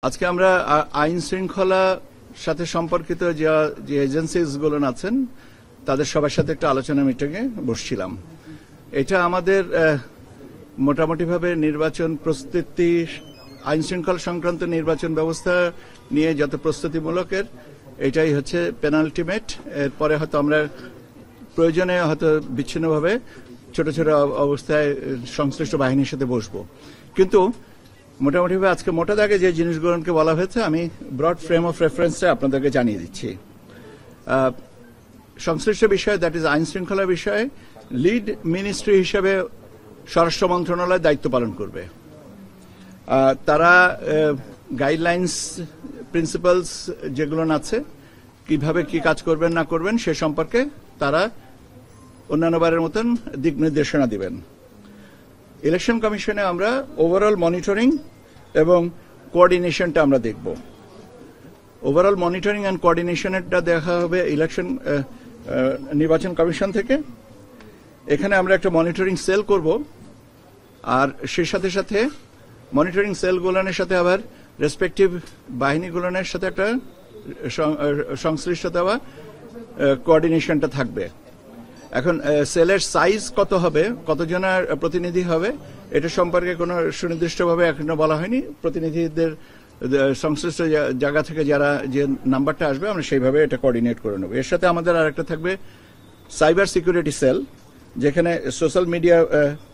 আজকে আমরা আইন শৃঙ্খলা সাথে সম্পর্কিত যে এজেন্সিস গুলো আছেন তাদের সবার সাথে একটা আলোচনা মিটিংয়ে বসছিলাম। এটা আমাদের মোটামুটিভাবে নির্বাচন প্রস্তুতি, আইন শৃঙ্খলা সংক্রান্ত নির্বাচন ব্যবস্থা নিয়ে যত প্রস্তুতিমূলকের এটাই হচ্ছে পেনাল্টিমেট। এরপরে হয়তো আমরা প্রয়োজনে হয়তো বিচ্ছিন্নভাবে ছোট ছোট অবস্থায় সংশ্লিষ্ট বাহিনীর সাথে বসবো। কিন্তু মোটামুটিভাবে আজকে মোটা দাগে যে জিনিসগুলোকে বলা হয়েছে আমি ব্রড ফ্রেম অফ রেফারেন্সটা আপনাদেরকে জানিয়ে দিচ্ছি। সংশ্লিষ্ট বিষয়, দ্যাট ইজ আইন শৃঙ্খলা বিষয়ে লিড মিনিস্ট্রি হিসেবে স্বরাষ্ট্র মন্ত্রণালয় দায়িত্ব পালন করবে। তারা গাইডলাইন্স, প্রিন্সিপালস যেগুলো আছে কিভাবে কি কাজ করবেন না করবেন সে সম্পর্কে তারা অন্যান্যবারের মতন দিক নির্দেশনা দিবেন। ইলেকশন কমিশনে আমরা ওভারঅল মনিটরিং এবং কোঅর্ডিনেশনটা আমরা দেখব। ওভারঅল মনিটরিং অ্যান্ড কোঅর্ডিনেশনটা দেখা হবে নির্বাচন কমিশন থেকে। এখানে আমরা একটা মনিটরিং সেল করব, আর সেই সাথে সাথে মনিটরিং সেলগুলোর সাথে আবার রেসপেক্টিভ বাহিনীগুলোর সাথে একটা সংশ্লিষ্টতা বা কোঅর্ডিনেশনটা থাকবে। এখন সেলের সাইজ কত হবে, কতজনের প্রতিনিধি হবে, এটা সম্পর্কে কোনো সুনির্দিষ্টভাবে এখনো বলা হয়নি। প্রতিনিধিদের সংশ্লিষ্ট জায়গা থেকে যারা যে নাম্বারটা আসবে আমরা সেইভাবে এটা কোঅর্ডিনেট করে নেব। এর সাথে আমাদের আর একটা থাকবে সাইবার সিকিউরিটি সেল, যেখানে সোশ্যাল মিডিয়া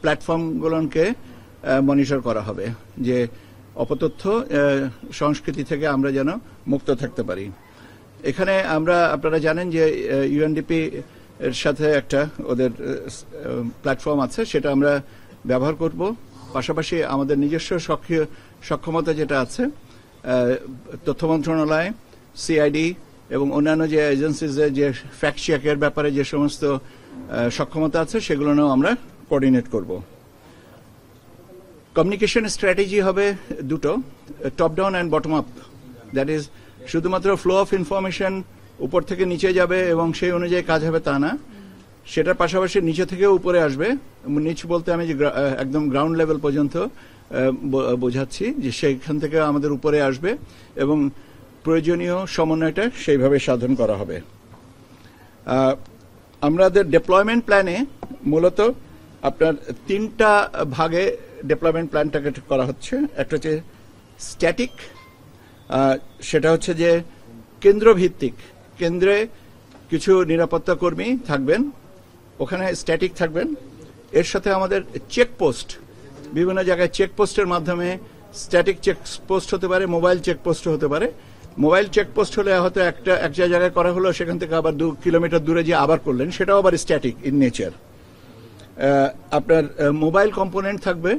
প্ল্যাটফর্মগুলোকে মনিটর করা হবে, যে অপতথ্য সংস্কৃতি থেকে আমরা যেন মুক্ত থাকতে পারি। এখানে আপনারা জানেন যে ইউএনডিপি এর সাথে একটা ওদের প্ল্যাটফর্ম আছে, সেটা আমরা ব্যবহার করব। পাশাপাশি আমাদের নিজস্ব সক্ষমতা যেটা আছে, তথ্য মন্ত্রণালয়, সিআইডি এবং অন্যান্য যে এজেন্সিজের যে ফ্যাক্ট চেকের ব্যাপারে যে সমস্ত সক্ষমতা আছে সেগুলো নিয়েও আমরা কোঅর্ডিনেট করব। কমিউনিকেশন স্ট্র্যাটেজি হবে দুটো, top down and bottom up. That is শুধুমাত্র ফ্লো অফ ইনফরমেশন উপর থেকে নিচে যাবে এবং সেই অনুযায়ী কাজ হবে তা না, সেটার পাশাপাশি নিচে থেকে উপরে আসবে। নিচ বলতে আমি যে একদম গ্রাউন্ড লেভেল পর্যন্ত বোঝাচ্ছি, যে সেইখান থেকে আমাদের উপরে আসবে এবং প্রয়োজনীয় সমন্বয়টা সেইভাবে সাধন করা হবে। আমাদের ডেপ্লয়মেন্ট প্ল্যানে মূলত আপনার তিনটা ভাগে ডেপ্লয়মেন্ট প্ল্যানটাকে করা হচ্ছে। একটা হচ্ছে স্ট্যাটিক, সেটা হচ্ছে যে কেন্দ্রভিত্তিক, কেন্দ্রে কিছু নিরাপত্তা কর্মী থাকবেন, ওখানে স্ট্যাটিক থাকবেন। এর সাথে আমাদের চেকপোস্ট, বিভিন্ন জায়গায় চেকপোস্টের মাধ্যমে স্ট্যাটিক চেকপোস্ট হতে পারে, মোবাইল চেকপোস্ট হতে পারে। মোবাইল চেকপোস্ট হলে হয়তো একটা জায়গায় করা হলো, সেখান থেকে আবার 2 কিলোমিটার দূরে যে আবার করলেন, সেটাও আবার স্ট্যাটিক ইন নেচার। আপনার মোবাইল কম্পোনেন্ট থাকবে,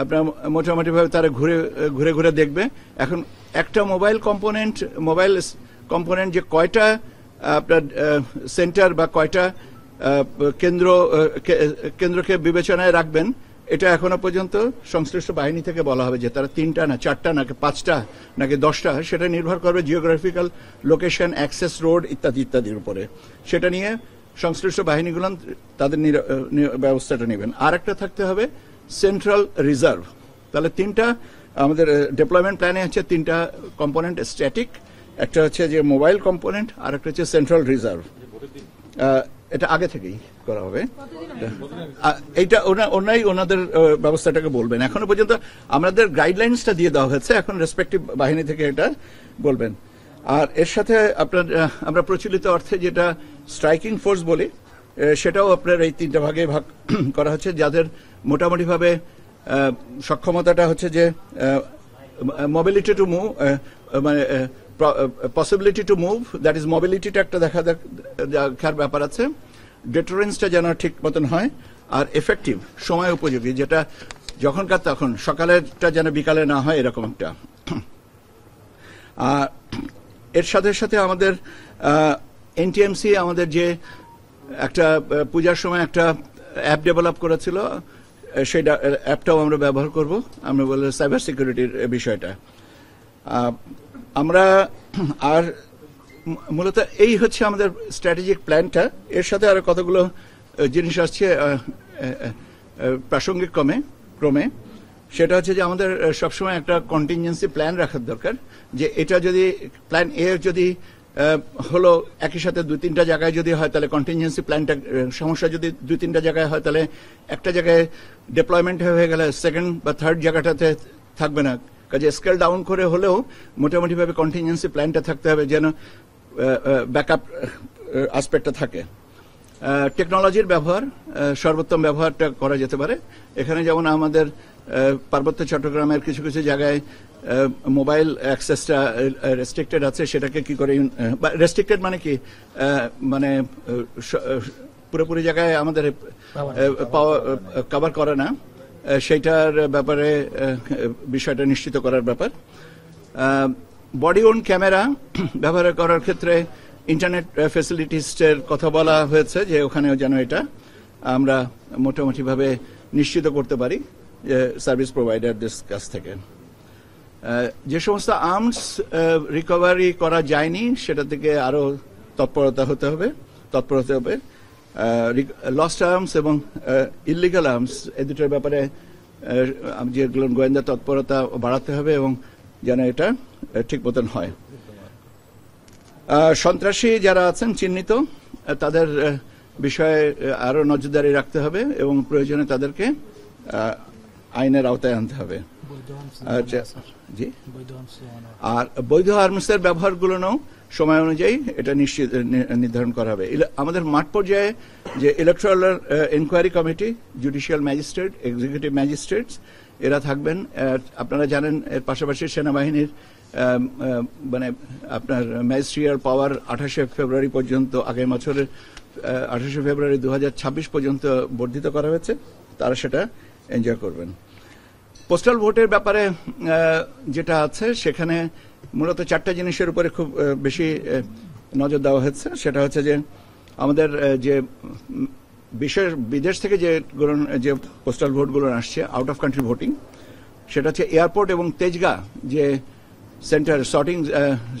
আপনার মোটামুটিভাবে তারা ঘুরে ঘুরে দেখবে। এখন একটা মোবাইল কম্পোনেন্ট যে কয়টা আপনার সেন্টার বা কয়টা কেন্দ্রকে বিবেচনায় রাখবেন, এটা এখনো পর্যন্ত সংশ্লিষ্ট বাহিনী থেকে বলা হবে যে তারা 3টা না 4টা নাকি 5টা নাকি 10টা, সেটা নির্ভর করবে জিওগ্রাফিক্যাল লোকেশন, অ্যাক্সেস রোড ইত্যাদি ইত্যাদির উপরে। সেটা নিয়ে সংশ্লিষ্ট বাহিনীগুলো তাদের ব্যবস্থাটা নেবেন। আর একটা থাকতে হবে সেন্ট্রাল রিজার্ভ। তাহলে তিনটা আমাদের ডেপ্লয়মেন্ট প্ল্যানে হচ্ছে তিনটা কম্পোনেন্ট, স্ট্যাটিক, একটা হচ্ছে যে মোবাইল কম্পোনেন্ট, আর একটা হচ্ছে সেন্ট্রাল রিজার্ভ। এটা আগে থেকেই করা হবে, এইটা ওনাদের ব্যবস্থাটাকে বলবেন। এখনো পর্যন্ত আমাদের গাইডলাইন্সটা দিয়ে দেওয়া হয়েছে, এখন রেসপেক্টিভ বাহিনী থেকে এটা বলবেন। আর এর সাথে আমরা প্রচলিত অর্থে যেটা স্ট্রাইকিং ফোর্স বলি, সেটাও আপনার এই তিনটা ভাগে ভাগ করা হচ্ছে, যাদের মোটামুটিভাবে সক্ষমতাটা হচ্ছে যে মোবিলিটি টু মুভ, মানে possibility to move, that is মোবিলিটিটা একটা দেখার ব্যাপার আছে। ডেটারেন্সটা যেন ঠিক মতন হয়, আর এফেক্টিভ, সময় উপযোগী, যেটা যখনকার তখন, সকালেরটা যেন বিকালে না হয়, এরকম একটা। আর এর সাথে সাথে আমাদের এনটিএমসি আমাদের যে একটা পূজার সময় একটা অ্যাপ ডেভেলপ করেছিল, সেই অ্যাপটাও আমরা ব্যবহার করব। আমরা বলি সাইবার সিকিউরিটির বিষয়টা আমরা। আর মূলত এই হচ্ছে আমাদের স্ট্র্যাটেজিক প্ল্যানটা। এর সাথে আরো কতগুলো জিনিস আসছে প্রাসঙ্গিক ক্রমে। সেটা হচ্ছে যে আমাদের সবসময় একটা কন্টিনজেন্সি প্ল্যান রাখার দরকার, যে এটা যদি প্ল্যান এ যদি হলো একই সাথে 2-3টা জায়গায় যদি হয় তাহলে কন্টিনজেন্সি প্ল্যানটা, সমস্যা যদি 2-3টা জায়গায় হয় তাহলে একটা জায়গায় ডিপ্লয়মেন্ট হয়ে গেলে সেকেন্ড বা থার্ড জায়গাটাতে থাকবে না। কাজে স্কেল ডাউন করে হলেও মোটামুটিভাবে কন্টিনজেন্সি প্ল্যানটা থাকতে হবে, যেন ব্যাকআপ আসপেক্টটা থাকে। টেকনোলজির ব্যবহার, সর্বোত্তম ব্যবহারটা করা যেতে পারে। এখানে যেমন আমাদের পার্বত্য চট্টগ্রামের কিছু কিছু জায়গায় মোবাইল অ্যাক্সেসটা রেস্ট্রিক্টেড আছে, সেটাকে কি করে, রেস্ট্রিক্টেড মানে কি, মানে পুরোপুরি জায়গায় আমাদের কভার করে না, সেইটার ব্যাপারে বিষয়টা নিশ্চিত করার ব্যাপার। বডি ওন ক্যামেরা ব্যবহার করার ক্ষেত্রে ইন্টারনেট ফ্যাসিলিটিসের কথা বলা হয়েছে, যে ওখানেও যেন এটা আমরা মোটামুটিভাবে নিশ্চিত করতে পারি যে সার্ভিস প্রোভাইডারদের কাছ থেকে। যে সমস্ত আর্মস রিকভারি করা যায়নি সেটা থেকে আরো তৎপরতা হতে হবে। লস্ট আর্মস এবং ইলিগাল আর্মস এই দুটোর ব্যাপারে যেগুলো গোয়েন্দা তৎপরতা বাড়াতে হবে এবং যেন এটা ঠিক মতন হয়। সন্ত্রাসী যারা আছেন চিহ্নিত, তাদের বিষয়ে আরো নজরদারি রাখতে হবে এবং প্রয়োজনে তাদেরকে আইনের আওতায় আনতে হবে। জি, আর বৈধ আর্মসের ব্যবহারগুলো সময় অনুযায়ী এটা নিশ্চিত নির্ধারণ করা হবে। আমাদের মাঠ পর্যায়ে যে electoral inquiry committee, judicial magistrate, executive magistrates এরা থাকবেন। আপনারা জানেন এর পাশাপাশি সেনাবাহিনীর মানে আপনার ম্যাজিস্ট্রিয়াল পাওয়ার 28শে ফেব্রুয়ারি পর্যন্ত, আগামী বছরের 28শে ফেব্রুয়ারি 2026 পর্যন্ত বর্ধিত করা হয়েছে, তারা সেটা এনজয় করবেন। পোস্টাল ভোটের ব্যাপারে যেটা আছে সেখানে মূলত 4টা জিনিসের উপরে খুব বেশি নজর দেওয়া হচ্ছে। সেটা হচ্ছে যে আমাদের যে বিদেশ থেকে যে পোস্টাল ভোটগুলো আসছে, আউট অফ কান্ট্রি ভোটিং, সেটা হচ্ছে এয়ারপোর্ট এবং তেজগাঁ যে সেন্টার, সর্টিং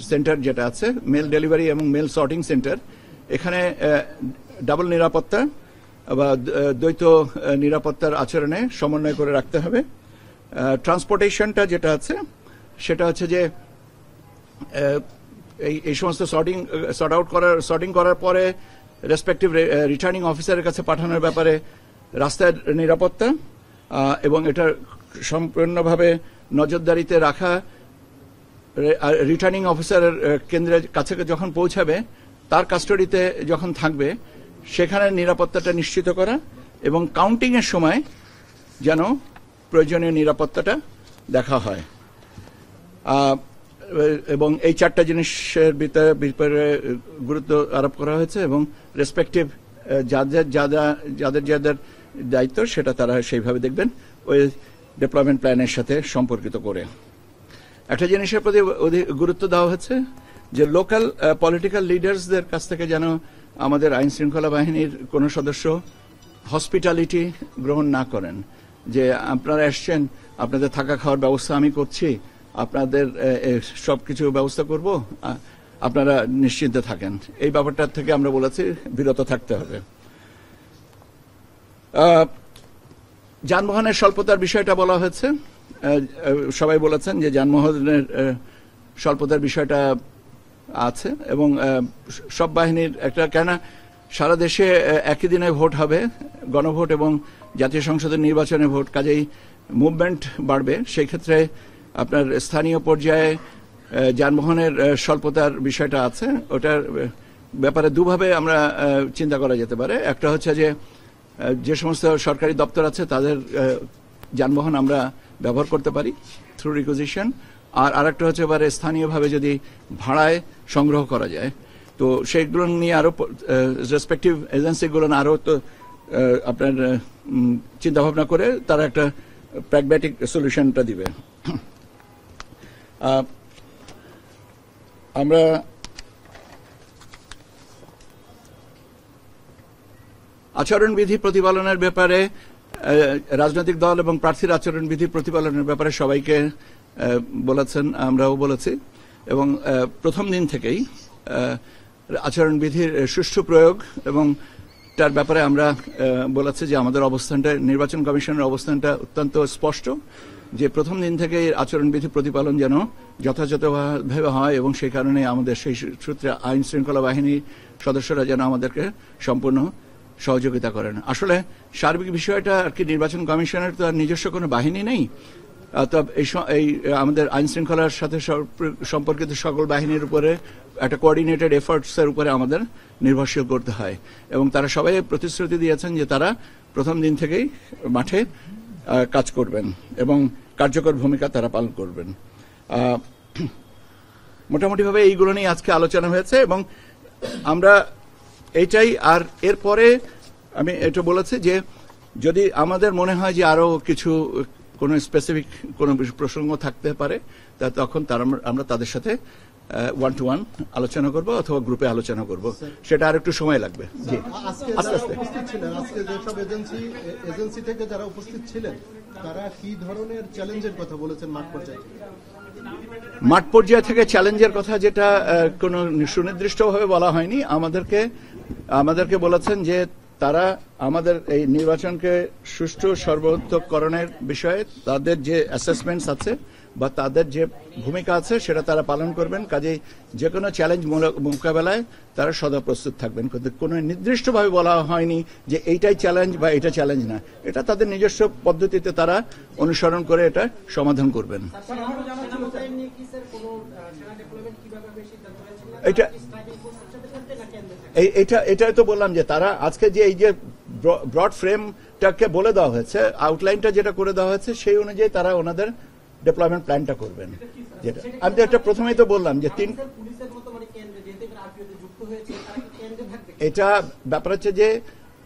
সেন্টার যেটা আছে, মেল ডেলিভারি এবং মেল সর্টিং সেন্টার, এখানে ডাবল নিরাপত্তা বা দ্বৈত নিরাপত্তার আচরণে সমন্বয় করে রাখতে হবে। ট্রান্সপোর্টেশনটা যেটা আছে সেটা হচ্ছে যে এই সমস্ত সর্টিং করার পরে রেসপেক্টিভ রিটার্নিং অফিসারের কাছে পাঠানোর ব্যাপারে রাস্তার নিরাপত্তা এবং এটা সম্পূর্ণভাবে নজরদারিতে রাখা। রিটার্নিং অফিসারের কেন্দ্রের কাছে যখন পৌঁছাবে, তার কাস্টডিতে যখন থাকবে, সেখানে নিরাপত্তাটা নিশ্চিত করা এবং কাউন্টিং এর সময় যেন প্রয়োজনীয় নিরাপত্তাটা দেখা হয়। এবং এই 4টা জিনিসের ব্যাপারে গুরুত্ব আরোপ করা হয়েছে এবং রেসপেক্টিভ যাদের দায়িত্ব সেটা তারা সেইভাবে দেখবেন, ওই ডেভেলপমেন্ট প্ল্যানের সাথে সম্পর্কিত করে। একটা জিনিসের প্রতি গুরুত্ব দেওয়া হচ্ছে যে লোকাল পলিটিক্যাল লিডার্সদের কাছ থেকে যেন আমাদের আইন শৃঙ্খলা বাহিনীর কোনো সদস্য হসপিটালিটি গ্রহণ না করেন, যে আপনারা এসছেন, আপনাদের থাকা খাওয়ার ব্যবস্থা আমি করছি, আপনাদের সবকিছু ব্যবস্থা করব, আপনারা নিশ্চিন্তে থাকেন। এই ব্যাপারটা থেকে আমরা বলেছি বিরত থাকতে হবে। যানবাহনের স্বল্পতার বিষয়টা বলা হয়েছে। সবাই বলেছেন যে যানবাহনের স্বল্পতার বিষয়টা আছে এবং সব বাহিনীর একটা, কেন সারা দেশে একই দিনে ভোট হবে, গণভোট এবং জাতীয় সংসদের নির্বাচনের ভোট, কাজেই মুভমেন্ট বাড়বে। সেই ক্ষেত্রে আপনার স্থানীয় পর্যায়ে যানবাহনের স্বল্পতার বিষয়টা আছে। ওটার ব্যাপারে দুভাবে আমরা চিন্তা করা যেতে পারে। একটা হচ্ছে যে সমস্ত সরকারি দপ্তর আছে তাদের যানবাহন আমরা ব্যবহার করতে পারি থ্রু রিকুইজিশন, আর আরেকটা হচ্ছে এবারে স্থানীয়ভাবে যদি ভাড়ায় সংগ্রহ করা যায়, তো সেইগুলো নিয়ে আরো রেসপেক্টিভ এজেন্সিগুলো আরো তো আপনার চিন্তা ভাবনা করে তারা একটা প্র্যাগম্যাটিক সলিউশনটা দিবে। আমরা আচরণবিধি প্রতিপালনের ব্যাপারে, রাজনৈতিক দল এবং প্রার্থীর আচরণবিধি প্রতিপালনের ব্যাপারে সবাইকে বলেছেন, আমরাও বলেছি, এবং প্রথম দিন থেকেই আচরণবিধির সুষ্ঠু প্রয়োগ এবং তার ব্যাপারে আমরা বলেছি যে আমাদের অবস্থানটা, নির্বাচন কমিশনের অবস্থানটা অত্যন্ত স্পষ্ট যে প্রথম দিন থেকে আচরণবিধি প্রতিপালন যেন যথাযথভাবে হয়, এবং সেই কারণে আমাদের সেই সূত্রে আইন শৃঙ্খলা বাহিনীর সদস্যরা যেন আমাদেরকে সম্পূর্ণ সহযোগিতা করেন। আসলে সার্বিক বিষয়টা আর কি, নির্বাচন কমিশনের তো আর নিজস্ব কোনো বাহিনী নেই, তবে এই আমাদের আইন শৃঙ্খলার সাথে সম্পর্কিত সকল বাহিনীর উপরে একটা কোঅর্ডিনেটেড এফোর্টসের উপরে আমাদের নির্ভরশীল করতে হয়, এবং তারা সবাই প্রতিশ্রুতি দিয়েছেন যে তারা প্রথম দিন থেকেই মাঠে কাজ করবেন এবং কার্যকর ভূমিকা তারা পালন করবেন। মোটামুটিভাবে এইগুলো নিয়ে আজকে আলোচনা হয়েছে, এবং আমরা এইটাই। আর এরপরে আমি এটা বলেছি যে যদি আমাদের মনে হয় যে আরো কিছু কোনো স্পেসিফিক কোনো প্রসঙ্গ থাকতে পারে, তা তখন আমরা তাদের সাথে ওয়ান টু ওয়ান আলোচনা করব অথবা গ্রুপে আলোচনা করব, সেটা আর একটু সময় লাগবে। জি, আস্তে আস্তে। আজকে যেসব এজেন্সি থেকে যারা উপস্থিত ছিলেন তারা কি ধরনের চ্যালেঞ্জের কথা বলেছেন মাঠ পর্যায়ে? মাঠ পর্যায়ে থেকে চ্যালেঞ্জের কথা যেটা কোনো সুনির্দিষ্টভাবে বলা হয়নি, আমাদেরকে বলেছেন যে তারা আমাদের এই নির্বাচনকে সুষ্ঠু সর্বোত্তকরণের বিষয়ে তাদের যে অ্যাসেসমেন্টস আছে বা তাদের যে ভূমিকা আছে সেটা তারা পালন করবেন। কাজেই যে কোনো চ্যালেঞ্জ মোকাবেলায় তারা সদা প্রস্তুত থাকবেন। কিন্তু কোনো নির্দিষ্টভাবে বলা হয়নি যে এইটাই চ্যালেঞ্জ বা এটা চ্যালেঞ্জ না, এটা তাদের নিজস্ব পদ্ধতিতে তারা অনুসরণ করে এটা সমাধান করবেন। এটাই তো বললাম যে তারা আজকে যে এই যে ব্রড ফ্রেমটাকে বলে দেওয়া হয়েছে, আউটলাইনটা যেটা করে দেওয়া হয়েছে সেই অনুযায়ী তারা ওনাদের ডেভেলপমেন্ট প্ল্যানটা করবেন। যেটা আমি এটা প্রথমেই তো বললাম যে এটা ব্যাপার হচ্ছে যে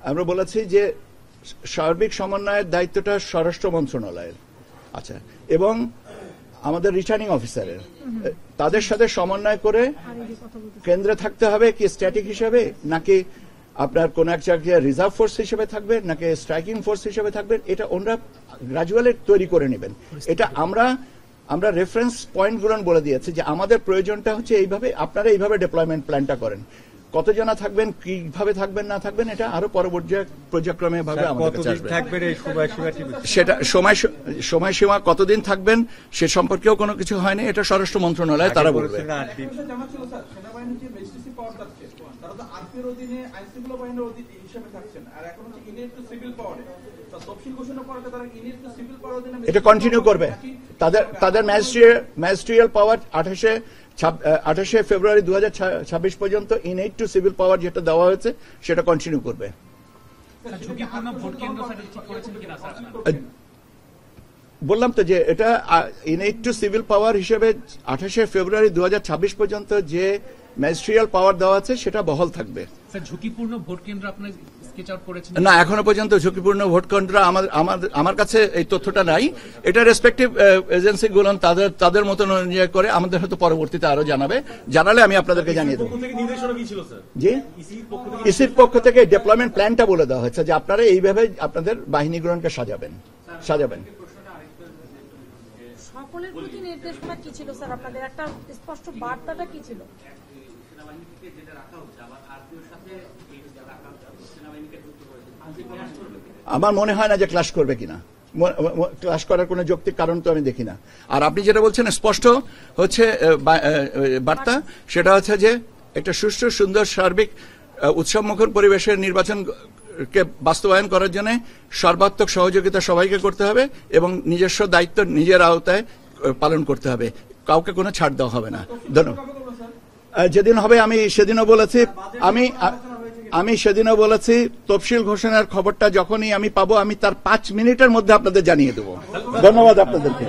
আমরা বলেছি যে সার্বিক সমন্বয়ের দায়িত্বটা স্বরাষ্ট্র মন্ত্রণালয়ের, আচ্ছা, এবং আমাদের রিটার্নিং অফিসারের, তাদের সাথে সমন্বয় করে কেন্দ্রে থাকতে হবে কি স্ট্যাটিক হিসেবে, নাকি আপনার কোন এক জায়গায় রিজার্ভ ফোর্স হিসেবে থাকবেন, নাকি স্ট্রাইকিং ফোর্স হিসেবে থাকবেন, এটা ওনারা গ্রাজুয়ালি তৈরি করে নেবেন। এটা আমরা রেফারেন্স পয়েন্টগুলো বলে দিয়েছি যে আমাদের প্রয়োজনটা হচ্ছে এইভাবে, আপনারা এইভাবে ডেপ্লয়মেন্ট প্ল্যানটা করেন। কতজনা থাকবেন, কিভাবে থাকবেন না থাকবেন, এটা আরো পর্যায়ক্রমে ভাবে আমাদের কাছে আসবে। সেটা সময়সীমা কতদিন থাকবেন সে সম্পর্কেও কোনো কিছু হয়নি, এটা স্বরাষ্ট্র মন্ত্রণালয় তারা বলবে। এটা কন্টিনিউ করবে, তাদের ম্যাজিস্ট্রিয়াল পাওয়ার 28 ফেব্রুয়ারি 2026 পর্যন্ত ইনএইড টু সিভিল পাওয়ার যেটা দেওয়া হয়েছে সেটা কন্টিনিউ করবে। বললাম তো যে এটা ইনএইড টু সিভিল পাওয়ার হিসেবে 28 ফেব্রুয়ারি 2026 পর্যন্ত যে ম্যাজিস্ট্রিয়াল পাওয়ার দেওয়া আছে সেটা বহাল থাকবে। ঝুঁকিপূর্ণ ভোট কেন্দ্র আপনার স্কেচ আউট করেছেন না, এখনো পর্যন্ত ঝুঁকিপূর্ণ ভোট কেন্দ্র আমার কাছে এই তথ্যটা নাই। এটা রেসপেক্টিভ এজেন্সি গুলো তাদের মতন অনুযায়ী করে আমাদের হয়তো পরবর্তীতে আরো জানালে আমি আপনাদেরকে জানিয়ে দেবো। জি, ইসির পক্ষ থেকে ডেভেলপমেন্ট প্ল্যানটা বলে দেওয়া হয়েছে যে আপনারা এইভাবে আপনাদের বাহিনীগুলোকে সাজাবেন। সকলের প্রতি নির্দেশনা কি ছিল স্যার? আপনাদের একটা স্পষ্ট বার্তাটা কি ছিল? আমার মনে হয় না যে ক্লাশ করবে কিনা, ক্লাশ করার কোন যৌক্তিক কারণ তো আমি দেখি না। আর আপনি যেটা বলছেন স্পষ্ট হচ্ছে বার্তা, সেটা হচ্ছে যে একটা সুষ্ঠু সুন্দর সার্বিক উৎসবমুখর পরিবেশের নির্বাচনকে বাস্তবায়ন করার জন্য সর্বাত্মক সহযোগিতা সবাইকে করতে হবে এবং নিজস্ব দায়িত্ব নিজের আওতায় পালন করতে হবে, কাউকে কোনো ছাড় দেওয়া হবে না। ধন্যবাদ। যেদিন হবে আমি সেদিনও বলেছি, আমি সেদিনও বলেছি তফসিল ঘোষণার খবরটা যখনই আমি পাবো আমি তার 5 মিনিটের মধ্যে আপনাদের জানিয়ে দেবো। ধন্যবাদ আপনাদেরকে।